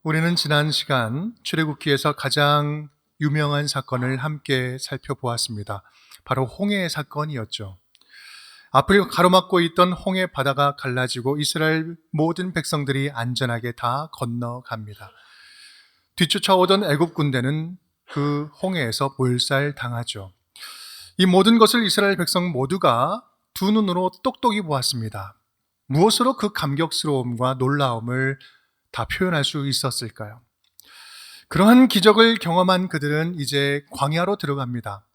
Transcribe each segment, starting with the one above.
우리는 지난 시간 출애굽기에서 가장 유명한 사건을 함께 살펴보았습니다. 바로 홍해 사건이었죠. 앞을 가로막고 있던 홍해 바다가 갈라지고 이스라엘 모든 백성들이 안전하게 다 건너갑니다. 뒤쫓아오던 애굽 군대는 그 홍해에서 몰살당하죠. 이 모든 것을 이스라엘 백성 모두가 두 눈으로 똑똑히 보았습니다. 무엇으로 그 감격스러움과 놀라움을 다 표현할 수 있었을까요? 그러한 기적을 경험한 그들은 이제 광야로 들어갑니다.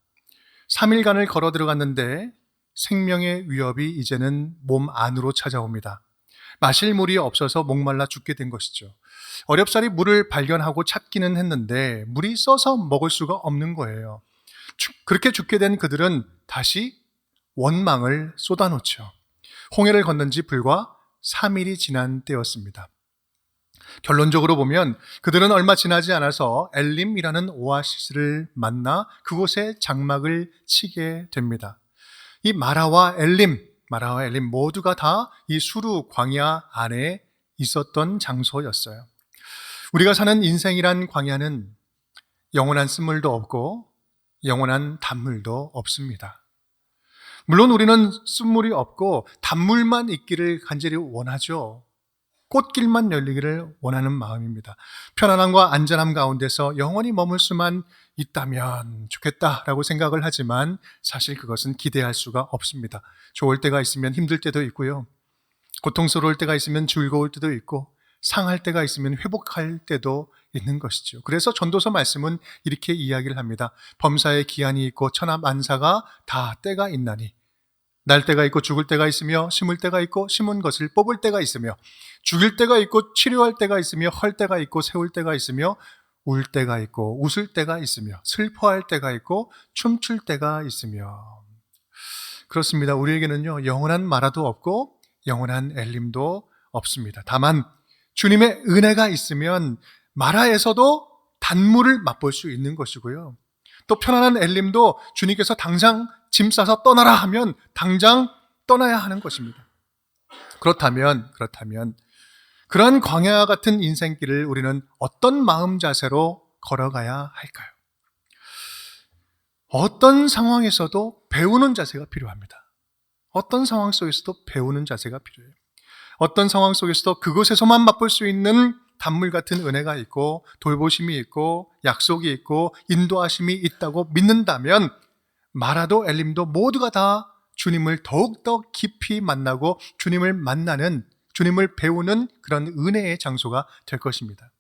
3일간을 걸어 들어갔는데 생명의 위협이 이제는 몸 안으로 찾아옵니다. 마실 물이 없어서 목말라 죽게 된 것이죠. 어렵사리 물을 발견하고 찾기는 했는데 물이 써서 먹을 수가 없는 거예요. 그렇게 죽게 된 그들은 다시 원망을 쏟아놓죠. 홍해를 건넌 지 불과 3일이 지난 때였습니다. 결론적으로 보면 그들은 얼마 지나지 않아서 엘림이라는 오아시스를 만나 그곳에 장막을 치게 됩니다. 이 마라와 엘림 모두가 다 이 수루 광야 안에 있었던 장소였어요. 우리가 사는 인생이란 광야는 영원한 쓴물도 없고 영원한 단물도 없습니다. 물론 우리는 쓴물이 없고 단물만 있기를 간절히 원하죠. 꽃길만 열리기를 원하는 마음입니다. 편안함과 안전함 가운데서 영원히 머물 수만 있다면 좋겠다라고 생각을 하지만 사실 그것은 기대할 수가 없습니다. 좋을 때가 있으면 힘들 때도 있고요. 고통스러울 때가 있으면 즐거울 때도 있고 상할 때가 있으면 회복할 때도 있는 것이죠. 그래서 전도서 말씀은 이렇게 이야기를 합니다. 범사에 기한이 있고 천하만사가 다 때가 있나니 날 때가 있고 죽을 때가 있으며 심을 때가 있고 심은 것을 뽑을 때가 있으며 죽일 때가 있고 치료할 때가 있으며 헐 때가 있고 세울 때가 있으며 울 때가 있고 웃을 때가 있으며 슬퍼할 때가 있고 춤출 때가 있으며 그렇습니다. 우리에게는요 영원한 마라도 없고 영원한 엘림도 없습니다. 다만 주님의 은혜가 있으면 마라에서도 단물을 맛볼 수 있는 것이고요. 또 편안한 엘림도 주님께서 당장 짐 싸서 떠나라 하면 당장 떠나야 하는 것입니다. 그렇다면 그러한 광야 같은 인생길을 우리는 어떤 마음 자세로 걸어가야 할까요? 어떤 상황에서도 배우는 자세가 필요합니다. 어떤 상황 속에서도 배우는 자세가 필요해요. 어떤 상황 속에서도 그곳에서만 맛볼 수 있는 단물 같은 은혜가 있고 돌보심이 있고 약속이 있고 인도하심이 있다고 믿는다면 마라도 엘림도 모두가 다 주님을 더욱더 깊이 만나고 주님을 만나는, 주님을 배우는 그런 은혜의 장소가 될 것입니다.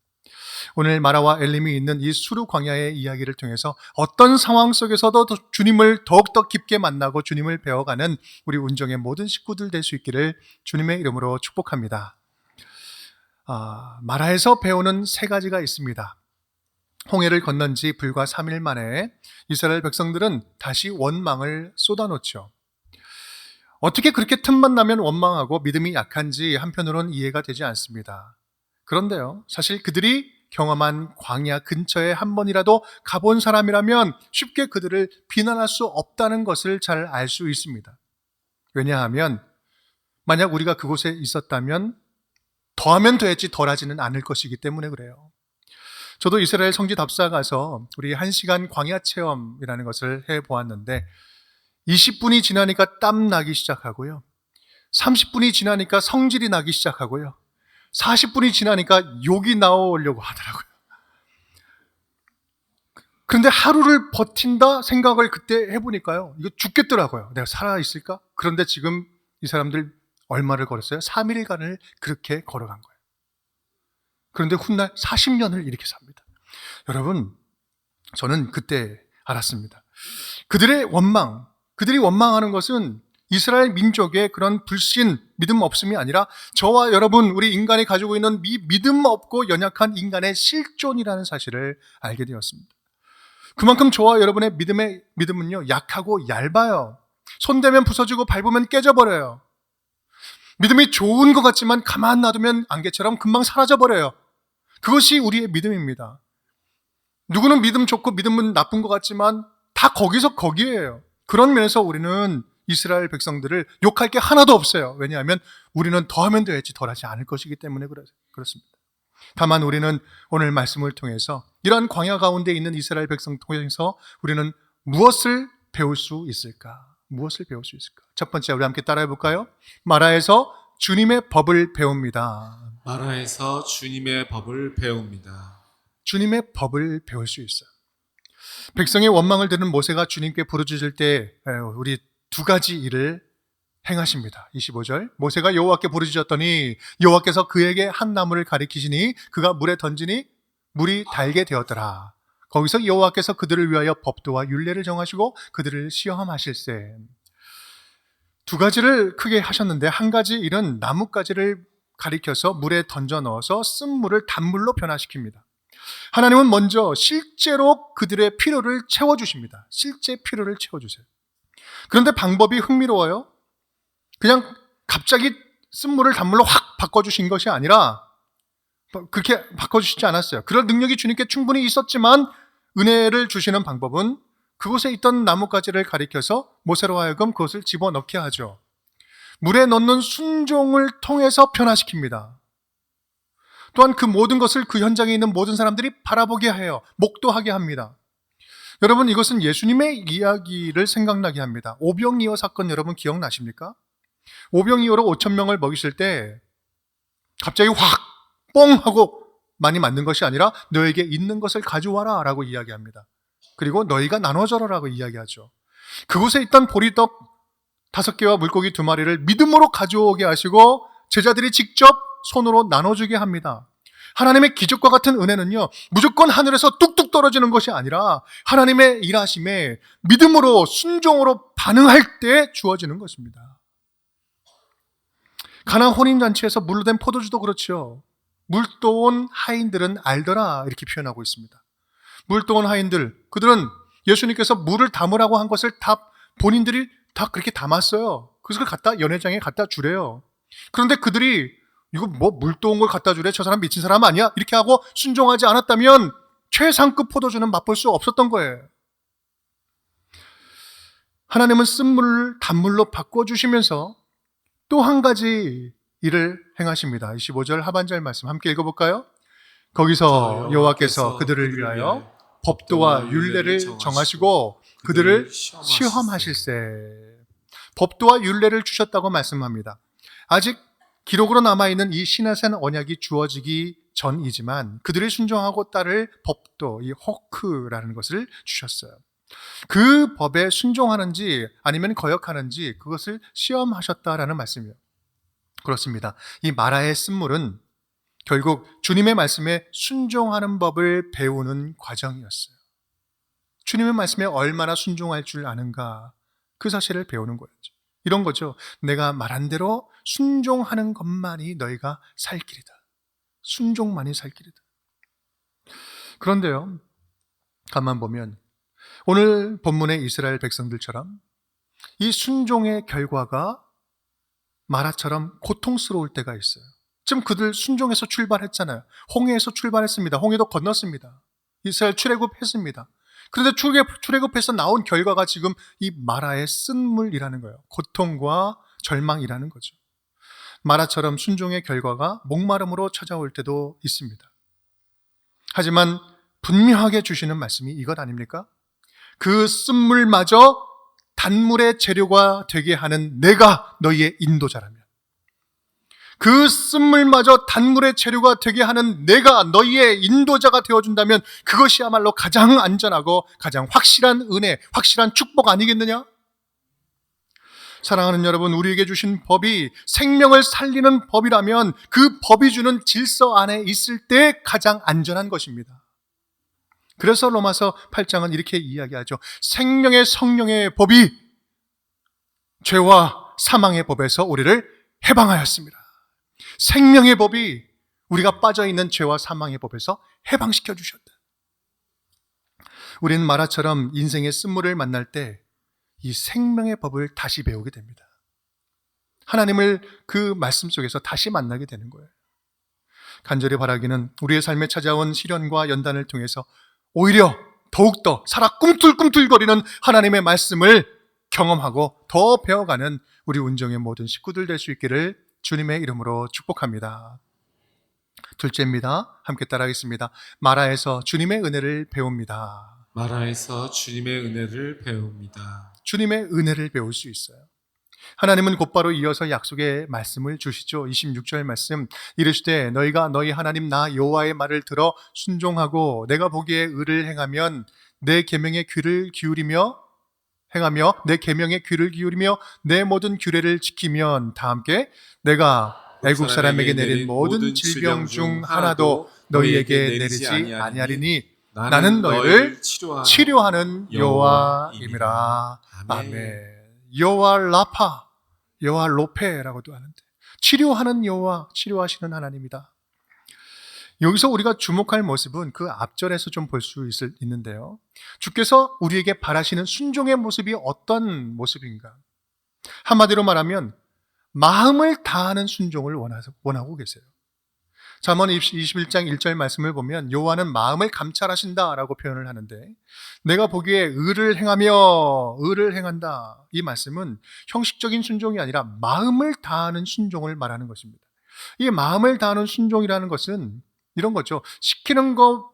오늘 마라와 엘림이 있는 이 수루 광야의 이야기를 통해서 어떤 상황 속에서도 주님을 더욱더 깊게 만나고 주님을 배워가는 우리 운정의 모든 식구들 될 수 있기를 주님의 이름으로 축복합니다. 마라에서 배우는 세 가지가 있습니다. 홍해를 건넌 지 불과 3일 만에 이스라엘 백성들은 다시 원망을 쏟아놓죠. 어떻게 그렇게 틈만 나면 원망하고 믿음이 약한지 한편으로는 이해가 되지 않습니다. 그런데요, 사실 그들이 경험한 광야 근처에 한 번이라도 가본 사람이라면 쉽게 그들을 비난할 수 없다는 것을 잘 알 수 있습니다. 왜냐하면 만약 우리가 그곳에 있었다면 더하면 더했지 덜하지는 않을 것이기 때문에 그래요. 저도 이스라엘 성지 답사 가서 우리 1시간 광야 체험이라는 것을 해보았는데 20분이 지나니까 땀 나기 시작하고요. 30분이 지나니까 성질이 나기 시작하고요. 40분이 지나니까 욕이 나오려고 하더라고요. 그런데 하루를 버틴다 생각을 그때 해보니까요. 이거 죽겠더라고요. 내가 살아있을까? 그런데 지금 이 사람들 얼마를 걸었어요? 3일간을 그렇게 걸어간 거예요. 그런데 훗날 40년을 이렇게 삽니다. 여러분, 저는 그때 알았습니다. 그들이 원망하는 것은 이스라엘 민족의 그런 불신, 믿음 없음이 아니라 저와 여러분, 우리 인간이 가지고 있는 믿음 없고 연약한 인간의 실존이라는 사실을 알게 되었습니다. 그만큼 저와 여러분의 믿음은요, 약하고 얇아요. 손대면 부서지고 밟으면 깨져버려요. 믿음이 좋은 것 같지만 가만 놔두면 안개처럼 금방 사라져버려요. 그것이 우리의 믿음입니다. 누구는 믿음 좋고 믿음은 나쁜 것 같지만 다 거기서 거기에요. 그런 면에서 우리는 이스라엘 백성들을 욕할 게 하나도 없어요. 왜냐하면 우리는 더하면 더했지 덜하지 않을 것이기 때문에 그렇습니다. 다만 우리는 오늘 말씀을 통해서 이러한 광야 가운데 있는 이스라엘 백성 통해서 우리는 무엇을 배울 수 있을까? 무엇을 배울 수 있을까? 첫 번째, 우리 함께 따라해 볼까요? 마라에서 주님의 법을 배웁니다. 마라에서 주님의 법을 배웁니다. 주님의 법을 배울 수 있어요. 백성의 원망을 들은 모세가 주님께 부르짖을 때 우리 두 가지 일을 행하십니다. 25절, 모세가 여호와께 부르짖었더니 여호와께서 그에게 한 나무를 가리키시니 그가 물에 던지니 물이 달게 되었더라. 거기서 여호와께서 그들을 위하여 법도와 율례를 정하시고 그들을 시험하실세. 두 가지를 크게 하셨는데, 한 가지 일은 나뭇가지를 가리켜서 물에 던져 넣어서 쓴물을 단물로 변화시킵니다. 하나님은 먼저 실제로 그들의 필요를 채워주십니다. 실제 필요를 채워주세요. 그런데 방법이 흥미로워요. 그냥 갑자기 쓴물을 단물로 확 바꿔주신 것이 아니라 그렇게 바꿔주시지 않았어요. 그럴 능력이 주님께 충분히 있었지만 은혜를 주시는 방법은 그곳에 있던 나뭇가지를 가리켜서 모세로 하여금 그것을 집어넣게 하죠. 물에 넣는 순종을 통해서 변화시킵니다. 또한 그 모든 것을 그 현장에 있는 모든 사람들이 바라보게 해요. 목도하게 합니다. 여러분, 이것은 예수님의 이야기를 생각나게 합니다. 오병이어 사건 여러분 기억나십니까? 오병이어로 5,000명을 먹이실 때 갑자기 확 뽕 하고 많이 만든 것이 아니라 너에게 있는 것을 가져와라 라고 이야기합니다. 그리고 너희가 나눠줘라 라고 이야기하죠. 그곳에 있던 보리떡 5개와 물고기 2마리를 믿음으로 가져오게 하시고 제자들이 직접 손으로 나눠주게 합니다. 하나님의 기적과 같은 은혜는요, 무조건 하늘에서 뚝뚝 떨어지는 것이 아니라 하나님의 일하심에 믿음으로 순종으로 반응할 때 주어지는 것입니다. 가나 혼인잔치에서 물로 된 포도주도 그렇죠. 물도온 하인들은 알더라 이렇게 표현하고 있습니다. 물도온 하인들, 그들은 예수님께서 물을 담으라고 한 것을 다 본인들이 다 그렇게 담았어요. 그것을 갖다 연회장에 갖다 주래요. 그런데 그들이 이거 뭐 물도온 걸 갖다 주래? 저 사람 미친 사람 아니야? 이렇게 하고 순종하지 않았다면 최상급 포도주는 맛볼 수 없었던 거예요. 하나님은 쓴물을 단물로 바꿔주시면서 또 한 가지 일을 행하십니다. 25절 하반절 말씀 함께 읽어볼까요? 거기서 여호와께서 그들을 위하여 법도와 율례를 정하시고 그들을 시험하실세. 법도와 율례를 주셨다고 말씀합니다. 아직 기록으로 남아있는 이 시내산 언약이 주어지기 전이지만 그들이 순종하고 따를 법도, 이 호크라는 것을 주셨어요. 그 법에 순종하는지 아니면 거역하는지 그것을 시험하셨다라는 말씀이에요. 그렇습니다. 이 마라의 쓴물은 결국 주님의 말씀에 순종하는 법을 배우는 과정이었어요. 주님의 말씀에 얼마나 순종할 줄 아는가, 그 사실을 배우는 거였죠. 이런 거죠. 내가 말한 대로 순종하는 것만이 너희가 살 길이다. 순종만이 살 길이다. 그런데요, 가만 보면 오늘 본문의 이스라엘 백성들처럼 이 순종의 결과가 마라처럼 고통스러울 때가 있어요. 지금 그들 순종해서 출발했잖아요. 홍해에서 출발했습니다. 홍해도 건넜습니다. 이스라엘 출애굽했습니다. 그런데 출애굽해서 나온 결과가 지금 이 마라의 쓴물이라는 거예요. 고통과 절망이라는 거죠. 마라처럼 순종의 결과가 목마름으로 찾아올 때도 있습니다. 하지만 분명하게 주시는 말씀이 이것 아닙니까? 그 쓴물마저 단물의 재료가 되게 하는 내가 너희의 인도자라면, 그 쓴물마저 단물의 재료가 되게 하는 내가 너희의 인도자가 되어준다면 그것이야말로 가장 안전하고 가장 확실한 은혜, 확실한 축복 아니겠느냐? 사랑하는 여러분, 우리에게 주신 법이 생명을 살리는 법이라면 그 법이 주는 질서 안에 있을 때 가장 안전한 것입니다. 그래서 로마서 8장은 이렇게 이야기하죠. 생명의 성령의 법이 죄와 사망의 법에서 우리를 해방하였습니다. 생명의 법이 우리가 빠져있는 죄와 사망의 법에서 해방시켜 주셨다. 우리는 마라처럼 인생의 쓴물을 만날 때 이 생명의 법을 다시 배우게 됩니다. 하나님을 그 말씀 속에서 다시 만나게 되는 거예요. 간절히 바라기는 우리의 삶에 찾아온 시련과 연단을 통해서 오히려 더욱더 살아 꿈틀꿈틀거리는 하나님의 말씀을 경험하고 더 배워가는 우리 운정의 모든 식구들 될 수 있기를 주님의 이름으로 축복합니다. 둘째입니다. 함께 따라하겠습니다. 마라에서 주님의 은혜를 배웁니다. 마라에서 주님의 은혜를 배웁니다. 주님의 은혜를 배울 수 있어요. 하나님은 곧바로 이어서 약속의 말씀을 주시죠. 26절 말씀 이르시되 너희가 너희 하나님 나 여호와의 말을 들어 순종하고 내가 보기에 의를 행하면 내 계명에 귀를 기울이며 내 계명에 귀를 기울이며 내 모든 규례를 지키면 다 함께 내가 애국 사람에게 내린 모든 질병 중 하나도 너희에게 내리지 아니하리니 나는 너희를 치료하는 여호와임이라. 아멘. 여호와 라파, 여호와 로페라고도 하는데 치료하는 여호와, 치료하시는 하나님이다. 여기서 우리가 주목할 모습은 그 앞절에서 좀 볼 수 있는데요. 주께서 우리에게 바라시는 순종의 모습이 어떤 모습인가? 한마디로 말하면 마음을 다하는 순종을 원하고 계세요. 잠언 21장 1절 말씀을 보면 여호와는 마음을 감찰하신다라고 표현을 하는데 내가 보기에 의를 행한다. 이 말씀은 형식적인 순종이 아니라 마음을 다하는 순종을 말하는 것입니다. 이 마음을 다하는 순종이라는 것은 이런 거죠. 시키는 거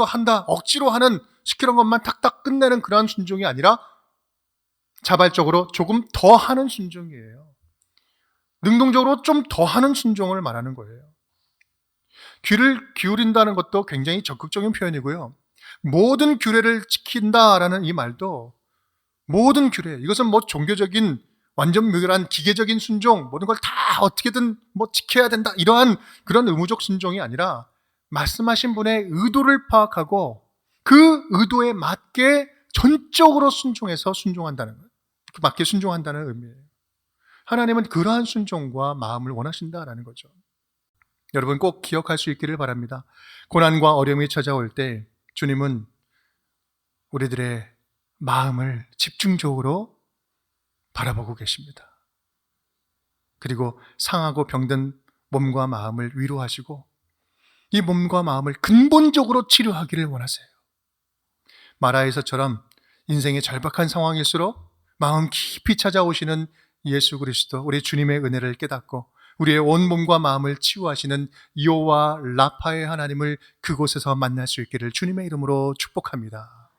한다. 억지로 하는 시키는 것만 탁탁 끝내는 그런 순종이 아니라 자발적으로 조금 더 하는 순종이에요. 능동적으로 좀 더 하는 순종을 말하는 거예요. 귀를 기울인다는 것도 굉장히 적극적인 표현이고요. 모든 규례를 지킨다라는 이 말도 모든 규례, 이것은 뭐 종교적인 완전 묘결한 기계적인 순종, 모든 걸 다 어떻게든 뭐 지켜야 된다 이러한 그런 의무적 순종이 아니라 말씀하신 분의 의도를 파악하고 그 의도에 맞게 전적으로 순종한다는 거예요. 맞게 순종한다는 의미예요. 하나님은 그러한 순종과 마음을 원하신다라는 거죠. 여러분 꼭 기억할 수 있기를 바랍니다. 고난과 어려움이 찾아올 때 주님은 우리들의 마음을 집중적으로 바라보고 계십니다. 그리고 상하고 병든 몸과 마음을 위로하시고 이 몸과 마음을 근본적으로 치료하기를 원하세요. 마라에서처럼 인생의 절박한 상황일수록 마음 깊이 찾아오시는 예수 그리스도, 우리 주님의 은혜를 깨닫고 우리의 온 몸과 마음을 치유하시는 여호와 라파의 하나님을 그곳에서 만날 수 있기를 주님의 이름으로 축복합니다.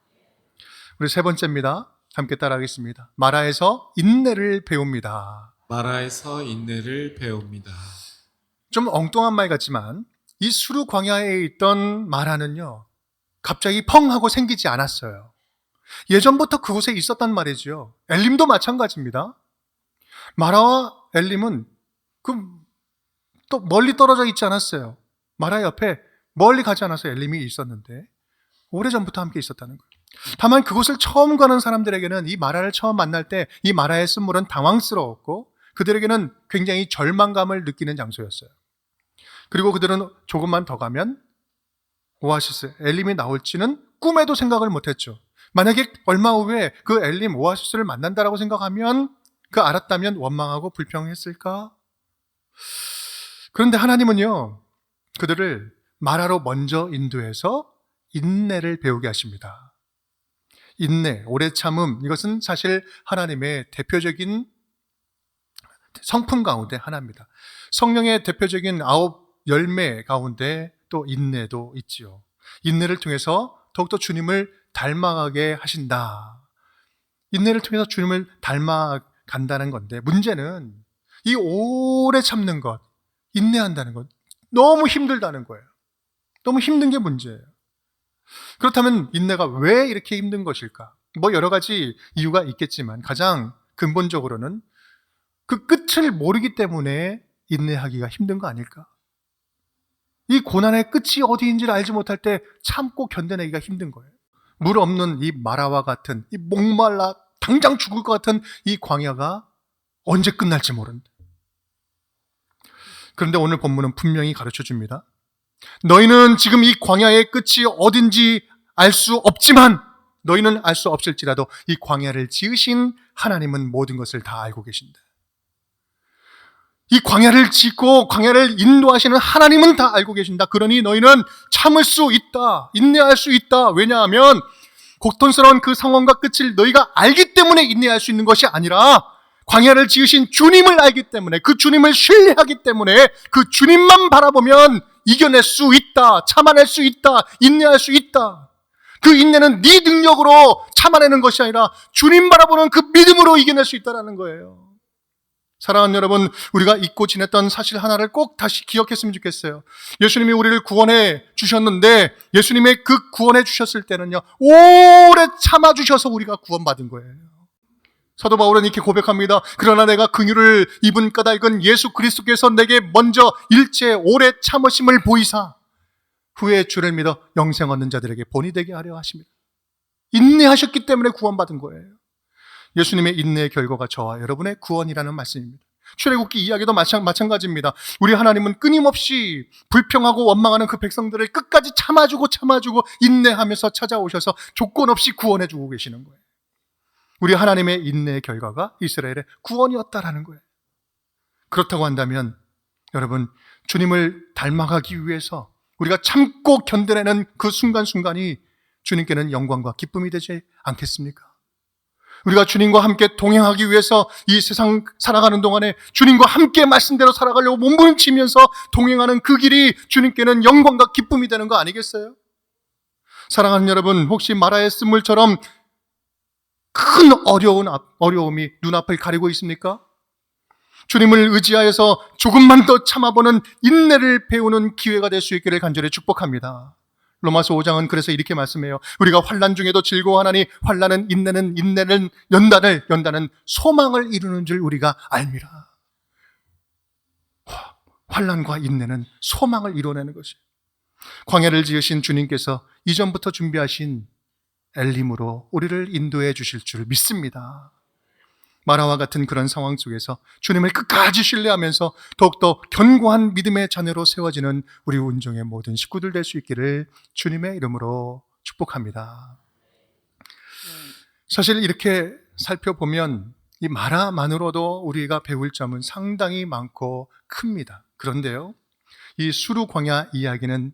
우리 세 번째입니다. 함께 따라하겠습니다. 마라에서 인내를 배웁니다. 마라에서 인내를 배웁니다. 좀 엉뚱한 말 같지만 이 수르 광야에 있던 마라는요, 갑자기 펑 하고 생기지 않았어요. 예전부터 그곳에 있었단 말이죠. 엘림도 마찬가지입니다. 마라와 엘림은 또 멀리 떨어져 있지 않았어요. 마라 옆에 멀리 가지 않아서 엘림이 있었는데 오래전부터 함께 있었다는 거예요. 다만 그곳을 처음 가는 사람들에게는 이 마라를 처음 만날 때 이 마라의 쓴물은 당황스러웠고 그들에게는 굉장히 절망감을 느끼는 장소였어요. 그리고 그들은 조금만 더 가면 오아시스, 엘림이 나올지는 꿈에도 생각을 못했죠. 만약에 얼마 후에 그 엘림, 오아시스를 만난다라고 생각하면 알았다면 원망하고 불평했을까? 그런데 하나님은요, 그들을 마라로 먼저 인도해서 인내를 배우게 하십니다. 인내, 오래 참음, 이것은 사실 하나님의 대표적인 성품 가운데 하나입니다. 성령의 대표적인 9열매 가운데 또 인내도 있지요. 인내를 통해서 더욱더 주님을 닮아가게 하신다. 인내를 통해서 주님을 닮아간다는 건데 문제는 이 오래 참는 것, 인내한다는 것, 너무 힘들다는 거예요. 너무 힘든 게 문제예요. 그렇다면 인내가 왜 이렇게 힘든 것일까? 뭐 여러 가지 이유가 있겠지만 가장 근본적으로는 그 끝을 모르기 때문에 인내하기가 힘든 거 아닐까? 이 고난의 끝이 어디인지를 알지 못할 때 참고 견뎌내기가 힘든 거예요. 물 없는 이 마라와 같은, 이 목말라 당장 죽을 것 같은 이 광야가 언제 끝날지 모른다. 그런데 오늘 본문은 분명히 가르쳐 줍니다. 너희는 지금 이 광야의 끝이 어딘지 알 수 없지만 너희는 알 수 없을지라도 이 광야를 지으신 하나님은 모든 것을 다 알고 계신다. 이 광야를 짓고 광야를 인도하시는 하나님은 다 알고 계신다. 그러니 너희는 참을 수 있다. 인내할 수 있다. 왜냐하면 고통스러운 그 상황과 끝을 너희가 알기 때문에 인내할 수 있는 것이 아니라 광야를 지으신 주님을 알기 때문에, 그 주님을 신뢰하기 때문에 그 주님만 바라보면 이겨낼 수 있다, 참아낼 수 있다, 인내할 수 있다. 그 인내는 네 능력으로 참아내는 것이 아니라 주님 바라보는 그 믿음으로 이겨낼 수 있다는 거예요. 사랑하는 여러분, 우리가 잊고 지냈던 사실 하나를 꼭 다시 기억했으면 좋겠어요. 예수님이 우리를 구원해 주셨는데 예수님의 그 구원해 주셨을 때는요, 오래 참아주셔서 우리가 구원받은 거예요. 사도 바울은 이렇게 고백합니다. 그러나 내가 긍휼을 입은 까닭은 예수 그리스도께서 내게 먼저 일체 오래 참으심을 보이사 후에 주를 믿어 영생 얻는 자들에게 본이 되게 하려 하십니다. 인내하셨기 때문에 구원받은 거예요. 예수님의 인내의 결과가 저와 여러분의 구원이라는 말씀입니다. 출애굽기 이야기도 마찬가지입니다. 우리 하나님은 끊임없이 불평하고 원망하는 그 백성들을 끝까지 참아주고 인내하면서 찾아오셔서 조건 없이 구원해주고 계시는 거예요. 우리 하나님의 인내의 결과가 이스라엘의 구원이었다라는 거예요. 그렇다고 한다면 여러분, 주님을 닮아가기 위해서 우리가 참고 견뎌내는 그 순간순간이 주님께는 영광과 기쁨이 되지 않겠습니까? 우리가 주님과 함께 동행하기 위해서 이 세상 살아가는 동안에 주님과 함께 말씀대로 살아가려고 몸부림치면서 동행하는 그 길이 주님께는 영광과 기쁨이 되는 거 아니겠어요? 사랑하는 여러분, 혹시 마라의 쓴물처럼 큰 어려움이 눈앞을 가리고 있습니까? 주님을 의지하여서 조금만 더 참아보는 인내를 배우는 기회가 될 수 있기를 간절히 축복합니다. 로마서 5장은 그래서 이렇게 말씀해요. 우리가 환난 중에도 즐거워하나니 환난은 인내는 연단은 소망을 이루는 줄 우리가 알미라. 환난과 인내는 소망을 이뤄내는 것이. 광야를 지으신 주님께서 이전부터 준비하신 엘림으로 우리를 인도해 주실 줄 믿습니다. 마라와 같은 그런 상황 속에서 주님을 끝까지 신뢰하면서 더욱더 견고한 믿음의 자녀로 세워지는 우리 운정의 모든 식구들 될 수 있기를 주님의 이름으로 축복합니다. 사실 이렇게 살펴보면 이 마라만으로도 우리가 배울 점은 상당히 많고 큽니다. 그런데요, 이 수르 광야 이야기는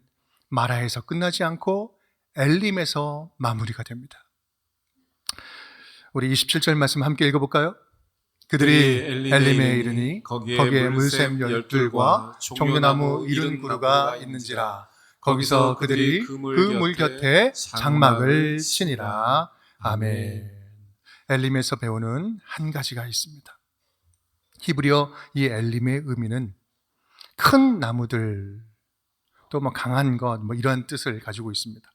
마라에서 끝나지 않고 엘림에서 마무리가 됩니다. 우리 27절 말씀 함께 읽어볼까요? 그들이 엘림에 이르니 거기에 물샘 12과 종려나무 70그루가 있는지라. 거기서 그들이 그 물 곁에 장막을 치니라. 아멘. 엘림에서 배우는 한 가지가 있습니다. 히브리어 이 엘림의 의미는 큰 나무들, 또 강한 것, 이런 뜻을 가지고 있습니다.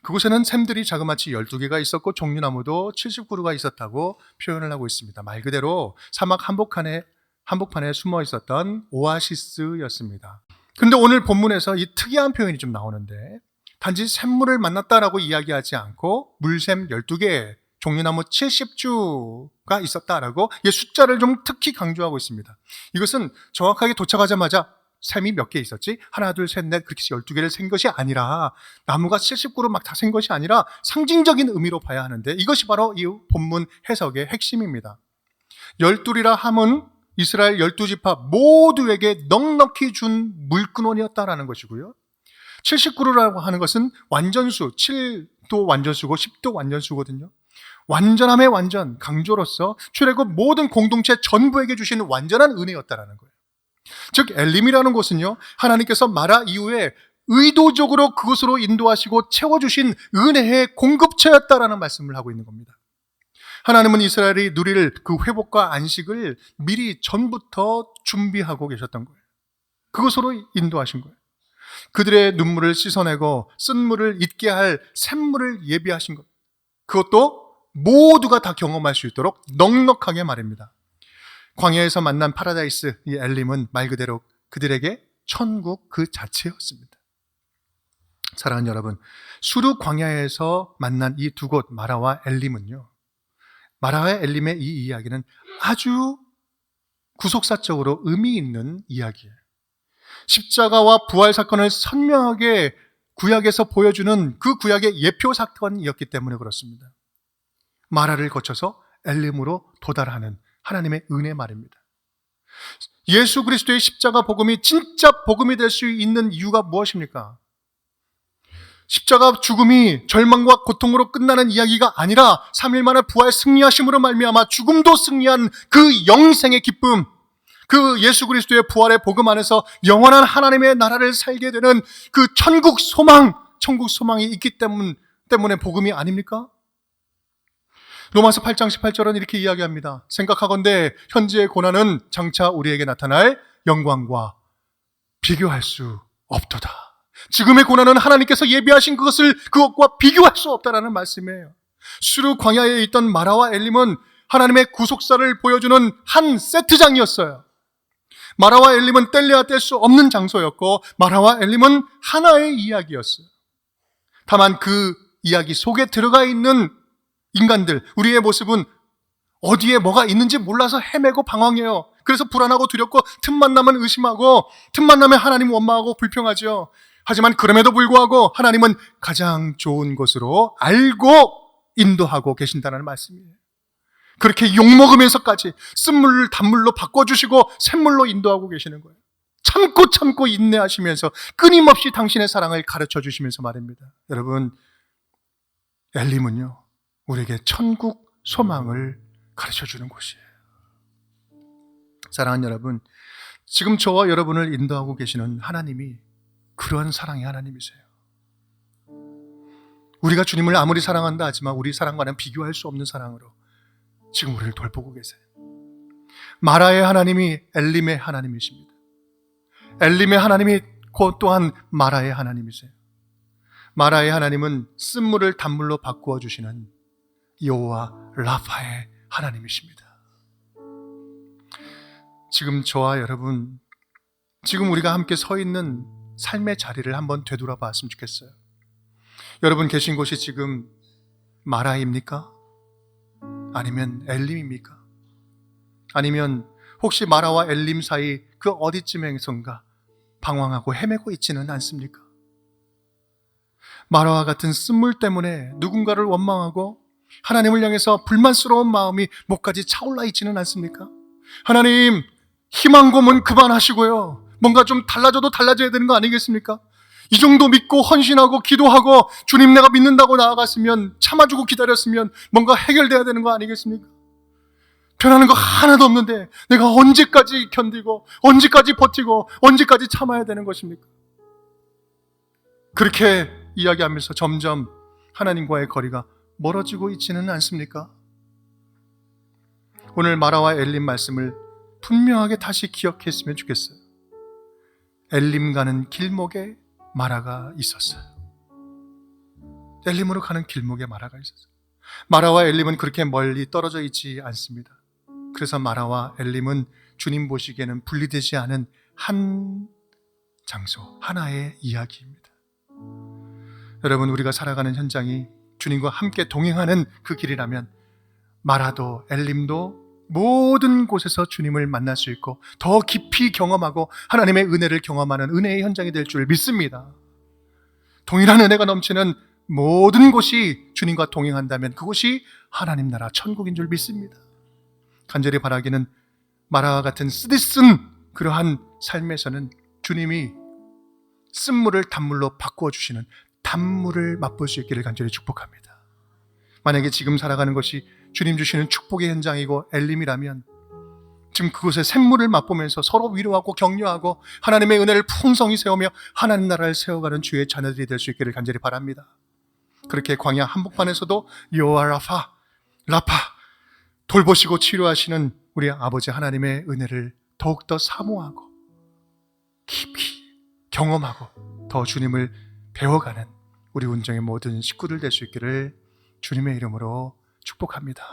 그곳에는 샘들이 자그마치 12개가 있었고 종려나무도 70그루가 있었다고 표현을 하고 있습니다. 말 그대로 사막 한복판에 숨어 있었던 오아시스였습니다. 그런데 오늘 본문에서 이 특이한 표현이 좀 나오는데, 단지 샘물을 만났다라고 이야기하지 않고 물샘 12개, 종려나무 70주가 있었다라고 이 숫자를 좀 특히 강조하고 있습니다. 이것은 정확하게 도착하자마자 샘이 몇 개 있었지? 하나, 둘, 셋, 넷 그렇게 12개를 센 것이 아니라, 나무가 70그루 막 다 센 것이 아니라 상징적인 의미로 봐야 하는데, 이것이 바로 이 본문 해석의 핵심입니다. 12이라 함은 이스라엘 12지파 모두에게 넉넉히 준 물근원이었다라는 것이고요. 70그루라고 하는 것은 완전수, 7도 완전수고 10도 완전수거든요. 완전함의 완전, 강조로서 출애굽 모든 공동체 전부에게 주시는 완전한 은혜였다라는 거예요. 즉 엘림이라는 곳은요, 하나님께서 마라 이후에 의도적으로 그곳으로 인도하시고 채워주신 은혜의 공급처였다라는 말씀을 하고 있는 겁니다. 하나님은 이스라엘이 누릴 그 회복과 안식을 미리 전부터 준비하고 계셨던 거예요. 그곳으로 인도하신 거예요. 그들의 눈물을 씻어내고 쓴물을 잊게 할 샘물을 예비하신 것, 그것도 모두가 다 경험할 수 있도록 넉넉하게 말입니다. 광야에서 만난 파라다이스, 이 엘림은 말 그대로 그들에게 천국 그 자체였습니다. 사랑하는 여러분, 수르 광야에서 만난 이 두 곳 마라와 엘림은요, 마라와 엘림의 이 이야기는 아주 구속사적으로 의미 있는 이야기예요. 십자가와 부활 사건을 선명하게 구약에서 보여주는 그 구약의 예표 사건이었기 때문에 그렇습니다. 마라를 거쳐서 엘림으로 도달하는 하나님의 은혜 말입니다. 예수 그리스도의 십자가 복음이 진짜 복음이 될 수 있는 이유가 무엇입니까? 십자가 죽음이 절망과 고통으로 끝나는 이야기가 아니라 3일 만에 부활 승리하심으로 말미암아 죽음도 승리한 그 영생의 기쁨, 그 예수 그리스도의 부활의 복음 안에서 영원한 하나님의 나라를 살게 되는 그 천국 소망이 있기 때문에 복음이 아닙니까? 로마서 8장 18절은 이렇게 이야기합니다. 생각하건대 현재의 고난은 장차 우리에게 나타날 영광과 비교할 수 없도다. 지금의 고난은 하나님께서 예비하신 그것과 비교할 수 없다라는 말씀이에요. 수르 광야에 있던 마라와 엘림은 하나님의 구속사를 보여주는 한 세트장이었어요. 마라와 엘림은 뗄래야 뗄 수 없는 장소였고, 마라와 엘림은 하나의 이야기였어요. 다만 그 이야기 속에 들어가 있는 인간들, 우리의 모습은 어디에 뭐가 있는지 몰라서 헤매고 방황해요. 그래서 불안하고 두렵고 틈만 나면 의심하고 틈만 나면 하나님 원망하고 불평하죠. 하지만 그럼에도 불구하고 하나님은 가장 좋은 것으로 알고 인도하고 계신다는 말씀이에요. 그렇게 욕먹으면서까지 쓴물을 단물로 바꿔주시고 샘물로 인도하고 계시는 거예요. 참고 인내하시면서 끊임없이 당신의 사랑을 가르쳐 주시면서 말입니다. 여러분, 엘림은요, 우리에게 천국 소망을 가르쳐 주는 곳이에요. 사랑하는 여러분, 지금 저와 여러분을 인도하고 계시는 하나님이 그러한 사랑의 하나님이세요. 우리가 주님을 아무리 사랑한다 하지만 우리 사랑과는 비교할 수 없는 사랑으로 지금 우리를 돌보고 계세요. 마라의 하나님이 엘림의 하나님이십니다. 엘림의 하나님이 곧 또한 마라의 하나님이세요. 마라의 하나님은 쓴물을 단물로 바꾸어 주시는 여호와 라파의 하나님이십니다. 지금 저와 여러분, 지금 우리가 함께 서 있는 삶의 자리를 한번 되돌아봤으면 좋겠어요. 여러분 계신 곳이 지금 마라입니까? 아니면 엘림입니까? 아니면 혹시 마라와 엘림 사이 그 어디쯤에선가 방황하고 헤매고 있지는 않습니까? 마라와 같은 쓴물 때문에 누군가를 원망하고 하나님을 향해서 불만스러운 마음이 목까지 차올라 있지는 않습니까? 하나님, 희망 고문 그만하시고요, 뭔가 좀 달라져도 달라져야 되는 거 아니겠습니까? 이 정도 믿고 헌신하고 기도하고 주님 내가 믿는다고 나아갔으면, 참아주고 기다렸으면 뭔가 해결돼야 되는 거 아니겠습니까? 변하는 거 하나도 없는데 내가 언제까지 견디고 언제까지 버티고 언제까지 참아야 되는 것입니까? 그렇게 이야기하면서 점점 하나님과의 거리가 멀어지고 있지는 않습니까? 오늘 마라와 엘림 말씀을 분명하게 다시 기억했으면 좋겠어요. 엘림 가는 길목에 마라가 있었어요. 엘림으로 가는 길목에 마라가 있었어요. 마라와 엘림은 그렇게 멀리 떨어져 있지 않습니다. 그래서 마라와 엘림은 주님 보시기에는 분리되지 않은 한 장소, 하나의 이야기입니다. 여러분, 우리가 살아가는 현장이 주님과 함께 동행하는 그 길이라면 마라도 엘림도 모든 곳에서 주님을 만날 수 있고 더 깊이 경험하고 하나님의 은혜를 경험하는 은혜의 현장이 될 줄 믿습니다. 동일한 은혜가 넘치는 모든 곳이 주님과 동행한다면 그곳이 하나님 나라 천국인 줄 믿습니다. 간절히 바라기는 마라와 같은 쓰디쓴 그러한 삶에서는 주님이 쓴물을 단물로 바꾸어 주시는 단물을 맛볼 수 있기를 간절히 축복합니다. 만약에 지금 살아가는 것이 주님 주시는 축복의 현장이고 엘림이라면 지금 그곳에 샘물을 맛보면서 서로 위로하고 격려하고 하나님의 은혜를 풍성히 세우며 하나님 나라를 세워가는 주의 자녀들이 될 수 있기를 간절히 바랍니다. 그렇게 광야 한복판에서도 여호와 라파 돌보시고 치료하시는 우리 아버지 하나님의 은혜를 더욱더 사모하고 깊이 경험하고 더 주님을 배워가는 우리 운정의 모든 식구들 될 수 있기를 주님의 이름으로 축복합니다.